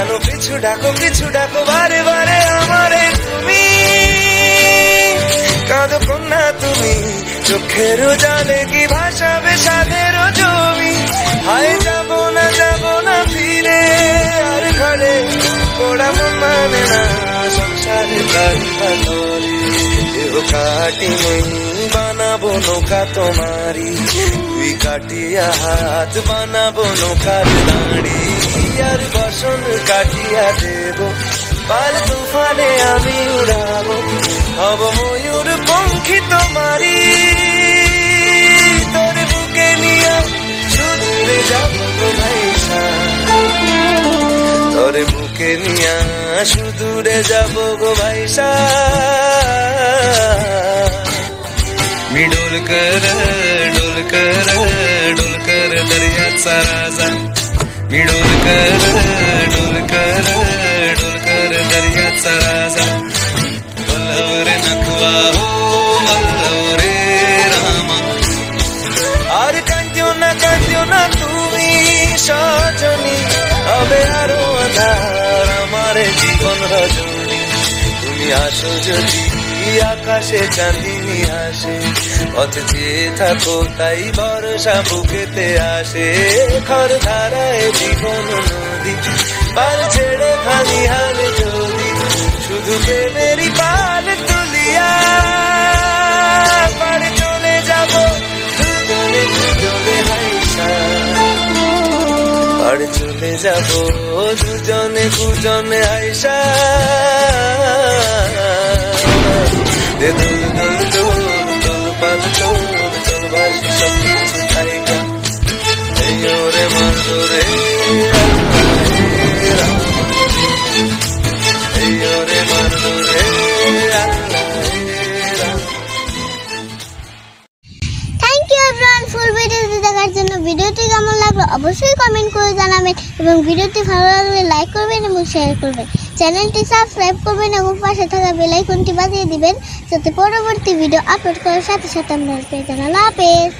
কেন পিছু ডাকো বারে বারে আমারে তুমি, কাঁদো কন্যা তুমি, চোখের জালে কি ভাসাবে সাদের জমি। হায় যাবো না ফিরে আর ঘরে, গোড়া মন মানে না সংসারে দেহ কাটি মই বানাবো নৌকা তোমারি, তুই কাটিয়া হাত বানাবো নৌকার দাঁড়ি। আর বসন কাটিয়া দেব পাল তুফানে আমি উড়াবো, হব ময়ূর পঙ্খী তোমারি। তোর বুকে নিয়ে সুদূরে যাবো গো ভাইসা, তোর বুকে নিয়ে সুদূরে যাবো গো ভাইসা। डोल कर दर्याचा राजा, मी डोल कर दर्याचा राजा। वल्लव रे नखवा हो वल्लव रे रामा, আর কাঁদিও না তুমি সজনী, হবে আরো আধার আমার জীবন রজনী। তুমি আসো যদি আকাশে চাঁদিনী আসে, পথ চেয়ে থাকো তাই ভরসা বুকেতে আসে। খর ধারায় জীবন নদী, পাল ছেড়ে খালি হাল যদি, শুধু প্রেমেরই পাল তুলিয়া পারে চলে যাবো দুজনে হাইসা, পারে চলে যাবো দুজনে হাইসা। দোল পাল চল বাসি সব কিছু থাইকা, এই ওরে মারো রে এই ওরে মারো রে। থ্যাংক ইউ এভরিওয়ান ফুল ভিডিওটি দেখার জন্য। ভিডিওটি কেমন লাগলো অবশ্যই কমেন্ট করে জানাবেন এবং ভিডিওটি ভালো লাগলে লাইক করবেন এবং শেয়ার করবেন। চ্যানেলটি সাবস্ক্রাইব করবেন এবং পাশে থাকা বেল আইকনটি বাজিয়ে দিবেন যাতে পরবর্তী ভিডিও আপলোড করার সাথে সাথে আপনারা পেয়ে যান। আল্লাহ হাফেজ।